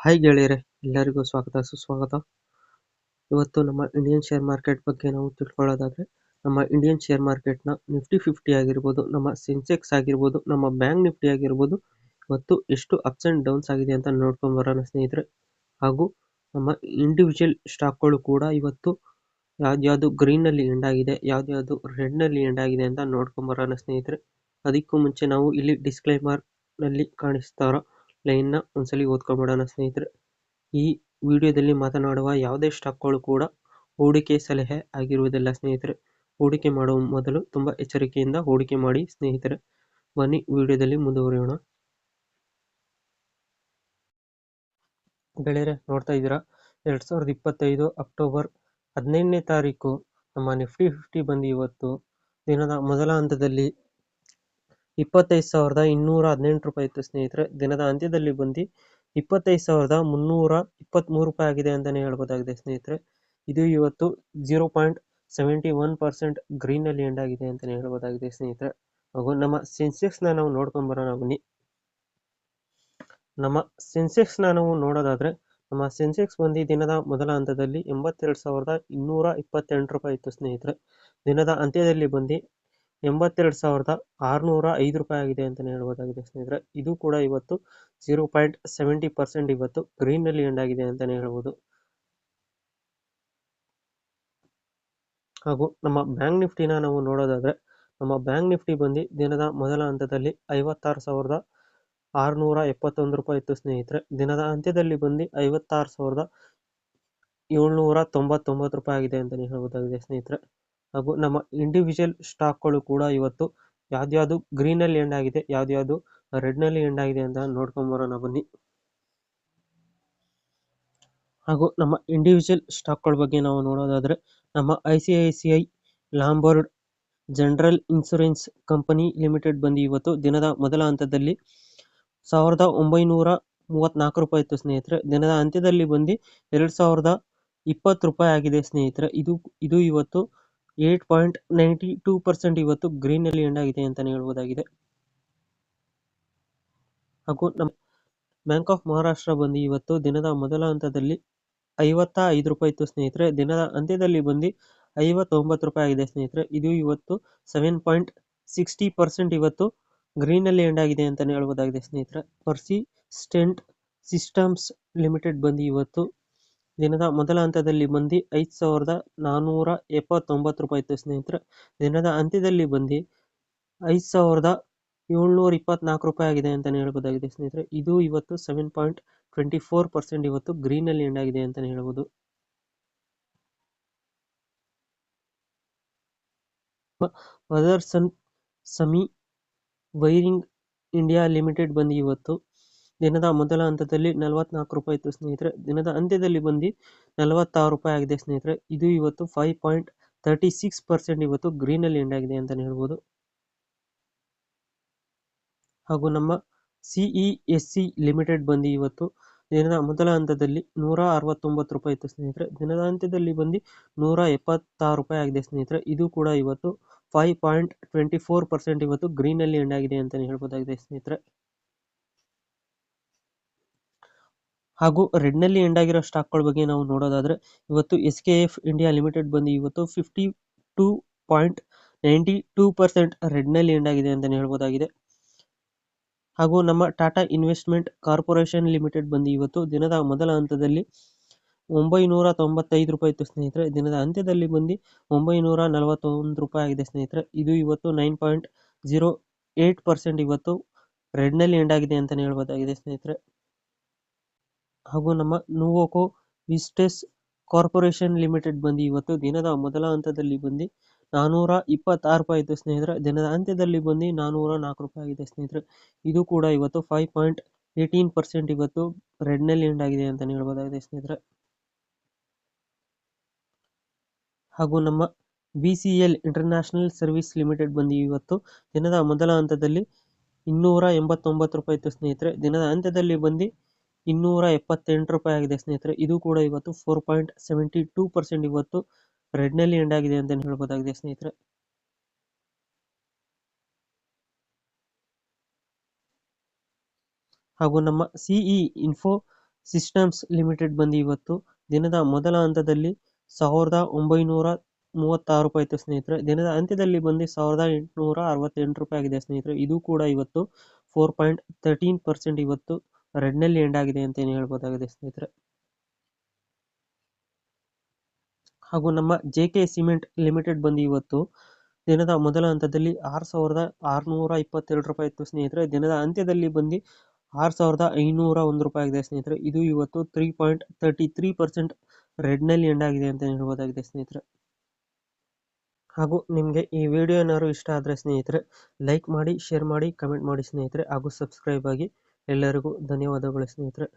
Hi ಗೆಳೆಯರೆ, ಎಲ್ಲರಿಗೂ ಸ್ವಾಗತ ಸುಸ್ವಾಗತ. ಇವತ್ತು ನಮ್ಮ ಇಂಡಿಯನ್ ಶೇರ್ ಮಾರ್ಕೆಟ್ ಬಗ್ಗೆ ನಾವು ತಿಳ್ಕೊಳ್ಳೋದಾದ್ರೆ, ನಮ್ಮ ಇಂಡಿಯನ್ ಶೇರ್ ಮಾರ್ಕೆಟ್ನ ನಿಫ್ಟಿ 50 ಆಗಿರ್ಬೋದು, ನಮ್ಮ ಸೆನ್ಸೆಕ್ಸ್ ಆಗಿರ್ಬೋದು, ನಮ್ಮ ಬ್ಯಾಂಕ್ ನಿಫ್ಟಿ ಆಗಿರ್ಬೋದು, ಇವತ್ತು ಎಷ್ಟು ಅಪ್ಸ್ ಅಂಡ್ ಡೌನ್ಸ್ ಆಗಿದೆ ಅಂತ ನೋಡ್ಕೊಂಡು ಬರೋಣ ಸ್ನೇಹಿತರೆ. ಹಾಗೂ ನಮ್ಮ ಇಂಡಿವಿಜುವಲ್ ಸ್ಟಾಕ್ಗಳು ಕೂಡ ಇವತ್ತು ಯಾವ್ದ್ಯಾವ್ದು ಗ್ರೀನಲ್ಲಿ ಎಂಡ್ ಆಗಿದೆ, ಯಾವ್ದ್ಯಾವ್ದು ರೆಡ್ನಲ್ಲಿ ಎಂಡ್ ಆಗಿದೆ ಅಂತ ನೋಡ್ಕೊಂಡು ಬರೋಣ ಸ್ನೇಹಿತರೆ. ಅದಕ್ಕೂ ಮುಂಚೆ ನಾವು ಇಲ್ಲಿ ಡಿಸ್ಕ್ಲೈಮರ್ ನಲ್ಲಿ ಕಾಣಿಸ್ತಾರೋ ಲೈನ್ನ ಒಂದ್ಸಲಿ ಓದ್ಕೊಂಡ್ಬಿಡೋಣ ಸ್ನೇಹಿತರೆ. ಈ ವಿಡಿಯೋದಲ್ಲಿ ಮಾತನಾಡುವ ಯಾವುದೇ ಸ್ಟಾಕ್ಗಳು ಕೂಡ ಹೂಡಿಕೆ ಸಲಹೆ ಆಗಿರುವುದಿಲ್ಲ ಸ್ನೇಹಿತರೆ. ಹೂಡಿಕೆ ಮಾಡುವ ಮೊದಲು ತುಂಬಾ ಎಚ್ಚರಿಕೆಯಿಂದ ಹೂಡಿಕೆ ಮಾಡಿ ಸ್ನೇಹಿತರೆ. ಬನ್ನಿ ವಿಡಿಯೋದಲ್ಲಿ ಮುಂದುವರಿಯೋಣ. ಗೆಳೆಯರೆ, ನೋಡ್ತಾ ಇದ್ದೀರಾ 2025 ಅಕ್ಟೋಬರ್ 15ನೇ ತಾರೀಕು ನಮ್ಮ ನಿಫ್ಟಿ 50 ಬಂದು ಇವತ್ತು ದಿನದ ಮೊದಲ ಹಂತದಲ್ಲಿ 25,218 ರೂಪಾಯಿ ಇತ್ತು ಸ್ನೇಹಿತರೆ. ದಿನದ ಅಂತ್ಯದಲ್ಲಿ ಬಂದು 25,323 ರೂಪಾಯಿ ಆಗಿದೆ ಅಂತಾನೆ ಹೇಳ್ಬೋದಾಗಿದೆ ಸ್ನೇಹಿತರೆ. ಇದು ಇವತ್ತು 0.71% ಗ್ರೀನಲ್ಲಿ ಎಂಡ್ ಆಗಿದೆ ಅಂತಾನೆ ಹೇಳ್ಬೋದಾಗಿದೆ ಸ್ನೇಹಿತರೆ. ಹಾಗೂ ನಮ್ಮ ಸೆನ್ಸೆಕ್ಸ್ ನಾವು ನೋಡ್ಕೊಂಡ್ ಬರೋಣ ಬನ್ನಿ. ನಮ್ಮ ಸೆನ್ಸೆಕ್ಸ್ ನಾವು ನೋಡೋದಾದ್ರೆ, ನಮ್ಮ ಸೆನ್ಸೆಕ್ಸ್ ಬಂದು ದಿನದ ಮೊದಲ ಹಂತದಲ್ಲಿ 82,228 ರೂಪಾಯಿ ಇತ್ತು ಸ್ನೇಹಿತರೆ. ದಿನದ ಅಂತ್ಯದಲ್ಲಿ ಬಂದು 82,605 ರೂಪಾಯಿ ಆಗಿದೆ ಅಂತಾನೆ ಹೇಳ್ಬೋದಾಗಿದೆ ಸ್ನೇಹಿತರೆ. ಇದು ಕೂಡ ಇವತ್ತು 0.70% ಇವತ್ತು ಗ್ರೀನ್ನಲ್ಲಿ ಎಂಡ್ ಆಗಿದೆ ಅಂತಾನೆ ಹೇಳ್ಬೋದು. ಹಾಗೂ ನಮ್ಮ ಬ್ಯಾಂಕ್ ನಿಫ್ಟಿನ ನಾವು ನೋಡೋದಾದ್ರೆ, ನಮ್ಮ ಬ್ಯಾಂಕ್ ನಿಫ್ಟಿ ಬಂದು ದಿನದ ಮೊದಲ ಹಂತದಲ್ಲಿ 56,671 ರೂಪಾಯಿ ಇತ್ತು ಸ್ನೇಹಿತರೆ. ದಿನದ ಅಂತ್ಯದಲ್ಲಿ ಬಂದು 56,799 ರೂಪಾಯಿ ಆಗಿದೆ ಅಂತಾನೆ ಹೇಳ್ಬೋದಾಗಿದೆ ಸ್ನೇಹಿತರೆ. ಹಾಗೂ ನಮ್ಮ ಇಂಡಿವಿಜುವಲ್ ಸ್ಟಾಕ್ಗಳು ಕೂಡ ಇವತ್ತು ಯಾವ್ದ್ಯಾವ್ದು ಗ್ರೀನಲ್ಲಿ ಎಂಡ್ ಆಗಿದೆ, ಯಾವ್ದ್ಯಾವ್ದು ರೆಡ್ನಲ್ಲಿ ಎಂಡ್ ಆಗಿದೆ ಅಂತ ನೋಡ್ಕೊಂಡ್ ಬರೋಣ ಬನ್ನಿ. ಹಾಗೂ ನಮ್ಮ ಇಂಡಿವಿಜುವಲ್ ಸ್ಟಾಕ್ಗಳ ಬಗ್ಗೆ ನಾವು ನೋಡೋದಾದ್ರೆ, ನಮ್ಮ ICICI Lombard general insurance company limited ಬಂದು ಇವತ್ತು ದಿನದ ಮೊದಲ ಹಂತದಲ್ಲಿ 1,934 ರೂಪಾಯಿ ಇತ್ತು ಸ್ನೇಹಿತರೆ. ದಿನದ ಅಂತ್ಯದಲ್ಲಿ ಬಂದು 2,020 ರೂಪಾಯಿ ಆಗಿದೆ ಸ್ನೇಹಿತರೆ. ಇದು ಇವತ್ತು 8.92% ಇವತ್ತು ಗ್ರೀನಲ್ಲಿ ಎಂಡ್ ಆಗಿದೆ ಅಂತಾನೆ ಹೇಳ್ಬೋದಾಗಿದೆ. ಹಾಗೂ ನಮ್ಮ ಬ್ಯಾಂಕ್ ಆಫ್ ಮಹಾರಾಷ್ಟ್ರ ಬಂದು ಇವತ್ತು ದಿನದ ಮೊದಲ ಹಂತದಲ್ಲಿ 55 ರೂಪಾಯಿ ಇತ್ತು ಸ್ನೇಹಿತರೆ. ದಿನದ ಅಂತ್ಯದಲ್ಲಿ ಬಂದು 59 ರೂಪಾಯಿ ಆಗಿದೆ ಸ್ನೇಹಿತರೆ. ಇದು ಇವತ್ತು 7.60% ಇವತ್ತು ಗ್ರೀನಲ್ಲಿ ಎಂಡ್ ಆಗಿದೆ ಅಂತಾನೆ ಹೇಳ್ಬೋದಾಗಿದೆ ಸ್ನೇಹಿತರೆ. ಪರ್ಸಿಸ್ಟೆಂಟ್ ಸಿಸ್ಟಮ್ಸ್ ಲಿಮಿಟೆಡ್ ಬಂದು ಇವತ್ತು ದಿನದ ಮೊದಲ ಹಂತದಲ್ಲಿ ಬಂದು 5,479 ರೂಪಾಯಿ ಇತ್ತು ಸ್ನೇಹಿತರೆ. ದಿನದ ಅಂತ್ಯದಲ್ಲಿ ಬಂದು 5,724 ರೂಪಾಯಿ ಆಗಿದೆ ಅಂತಾನೆ ಹೇಳ್ಬೋದಾಗಿದೆ ಸ್ನೇಹಿತರೆ. ಇದು ಇವತ್ತು 7.24% ಇವತ್ತು ಗ್ರೀನಲ್ಲಿ ಎಂಡ್ ಆಗಿದೆ ಅಂತಾನೆ ಹೇಳ್ಬೋದು. Motherson Sami wiring India limited ಬಂದು ಇವತ್ತು ದಿನದ ಮೊದಲ ಹಂತದಲ್ಲಿ 44 ರೂಪಾಯಿ ಇತ್ತು ಸ್ನೇಹಿತರೆ. ದಿನದ ಅಂತ್ಯದಲ್ಲಿ ಬಂದು 46 ರೂಪಾಯಿ ಆಗಿದೆ ಸ್ನೇಹಿತರೆ. ಇದು ಇವತ್ತು 5.36% ಇವತ್ತು ಗ್ರೀನಲ್ಲಿ ಎಂಡ್ ಆಗಿದೆ ಅಂತಾನೆ ಹೇಳ್ಬೋದು. ಹಾಗೂ ನಮ್ಮ CESC ಲಿಮಿಟೆಡ್ ಬಂದು ಇವತ್ತು ದಿನದ ಮೊದಲ ಹಂತದಲ್ಲಿ 169 ರೂಪಾಯಿ ಇತ್ತು ಸ್ನೇಹಿತರೆ. ದಿನದ ಅಂತ್ಯದಲ್ಲಿ ಬಂದು 176 ರೂಪಾಯಿ ಆಗಿದೆ ಸ್ನೇಹಿತರೆ. ಇದು ಕೂಡ ಇವತ್ತು 5.24% ಇವತ್ತು ಗ್ರೀನಲ್ಲಿ ಎಂಡ್ ಆಗಿದೆ ಅಂತಾನೆ ಹೇಳ್ಬೋದಾಗಿದೆ ಸ್ನೇಹಿತರೆ. ಹಾಗೂ ರೆಡ್ನಲ್ಲಿ ಎಂಡ್ ಆಗಿರೋ ಸ್ಟಾಕ್ಗಳ ಬಗ್ಗೆ ನಾವು ನೋಡೋದಾದ್ರೆ, ಇವತ್ತು SKF ಇಂಡಿಯಾ ಲಿಮಿಟೆಡ್ ಬಂದು ಇವತ್ತು 52.92% ರೆಡ್ನಲ್ಲಿ ಎಂಡ್ ಆಗಿದೆ ಅಂತಾನೆ ಹೇಳ್ಬೋದಾಗಿದೆ. ಹಾಗೂ ನಮ್ಮ ಟಾಟಾ ಇನ್ವೆಸ್ಟ್ಮೆಂಟ್ ಕಾರ್ಪೊರೇಷನ್ ಲಿಮಿಟೆಡ್ ಬಂದು ಇವತ್ತು ದಿನದ ಮೊದಲ ಹಂತದಲ್ಲಿ 995 ರೂಪಾಯಿ ಇತ್ತು ಸ್ನೇಹಿತರೆ. ದಿನದ ಅಂತ್ಯದಲ್ಲಿ ಬಂದು 941 ರೂಪಾಯಿ ಆಗಿದೆ ಸ್ನೇಹಿತರೆ. ಇದು ಇವತ್ತು 9.08% ಇವತ್ತು ರೆಡ್ನಲ್ಲಿ ಎಂಡ್ ಆಗಿದೆ ಅಂತಾನೆ ಹೇಳ್ಬೋದಾಗಿದೆ ಸ್ನೇಹಿತರೆ. ಹಾಗೂ ನಮ್ಮ ನುವೋಕೋ ವಿಸ್ಟೆಸ್ ಕಾರ್ಪೊರೇಷನ್ ಲಿಮಿಟೆಡ್ ಬಂದು ಇವತ್ತು ದಿನದ ಮೊದಲ ಹಂತದಲ್ಲಿ ಬಂದು 426 ರೂಪಾಯಿ ಇತ್ತು ಸ್ನೇಹಿತರೆ. ದಿನದ ಅಂತ್ಯದಲ್ಲಿ ಬಂದು 404 ರೂಪಾಯಿ ಆಗಿದೆ ಸ್ನೇಹಿತರೆ. ಇದು ಕೂಡ ಇವತ್ತು 5.18% ಇವತ್ತು ರೆಡ್ನಲ್ಲಿ ಎಂಡ್ ಆಗಿದೆ ಅಂತಾನೆ ಹೇಳ್ಬೋದಾಗಿದೆ ಸ್ನೇಹಿತರೆ. ಹಾಗೂ ನಮ್ಮ BCL ಇಂಟರ್ನ್ಯಾಷನಲ್ ಸರ್ವಿಸ್ ಲಿಮಿಟೆಡ್ ಬಂದು ಇವತ್ತು ದಿನದ ಮೊದಲ ಹಂತದಲ್ಲಿ 289 ರೂಪಾಯಿ ಇತ್ತು ಸ್ನೇಹಿತರೆ. ದಿನದ ಅಂತ್ಯದಲ್ಲಿ ಬಂದು 278 ರೂಪಾಯಿ ಆಗಿದೆ ಸ್ನೇಹಿತರೆ. ಇದು ಕೂಡ ಇವತ್ತು 4.72% ಇವತ್ತು ರೆಡ್ನಲ್ಲಿ ಎಂಡ್ ಆಗಿದೆ ಅಂತಾನೆ ಹೇಳ್ಬೋದಾಗಿದೆ ಸ್ನೇಹಿತರೆ. ಹಾಗೂ ನಮ್ಮ CE ಇನ್ಫೋ ಸಿಸ್ಟಮ್ಸ್ ಲಿಮಿಟೆಡ್ ಬಂದು ಇವತ್ತು ದಿನದ ಮೊದಲ ಹಂತದಲ್ಲಿ 1936 ರೂಪಾಯಿ ಇತ್ತು ಸ್ನೇಹಿತರೆ. ದಿನದ ಅಂತ್ಯದಲ್ಲಿ ಬಂದು 1868 ರೂಪಾಯಿ ಆಗಿದೆ ಸ್ನೇಹಿತರೆ. ಇದು ಕೂಡ ಇವತ್ತು 4.13% ಇವತ್ತು ರೆಡ್ನಲ್ಲಿ ಎಂಡ್ ಆಗಿದೆ ಅಂತ ಹೇಳ್ಬೋದಾಗಿದೆ ಸ್ನೇಹಿತರೆ. ಹಾಗೂ ನಮ್ಮ JK ಸಿಮೆಂಟ್ ಲಿಮಿಟೆಡ್ ಬಂದು ಇವತ್ತು ದಿನದ ಮೊದಲ ಹಂತದಲ್ಲಿ 6,622 ರೂಪಾಯಿ ಇತ್ತು ಸ್ನೇಹಿತರೆ. ದಿನದ ಅಂತ್ಯದಲ್ಲಿ ಬಂದು 6,501 ರೂಪಾಯಿ ಆಗಿದೆ ಸ್ನೇಹಿತರೆ. ಇದು ಇವತ್ತು 3.33% ರೆಡ್ನಲ್ಲಿ ಎಂಡ್ ಆಗಿದೆ ಅಂತ ಹೇಳ್ಬೋದಾಗಿದೆ ಸ್ನೇಹಿತರೆ. ಹಾಗೂ ನಿಮಗೆ ಈ ವಿಡಿಯೋ ಏನಾದ್ರು ಇಷ್ಟ ಆದರೆ ಸ್ನೇಹಿತರೆ ಲೈಕ್ ಮಾಡಿ, ಶೇರ್ ಮಾಡಿ, ಕಮೆಂಟ್ ಮಾಡಿ ಸ್ನೇಹಿತರೆ. ಹಾಗೂ ಸಬ್ಸ್ಕ್ರೈಬ್ ಆಗಿ. ಎಲ್ಲರಿಗೂ ಧನ್ಯವಾದಗಳು ಸ್ನೇಹಿತರೆ.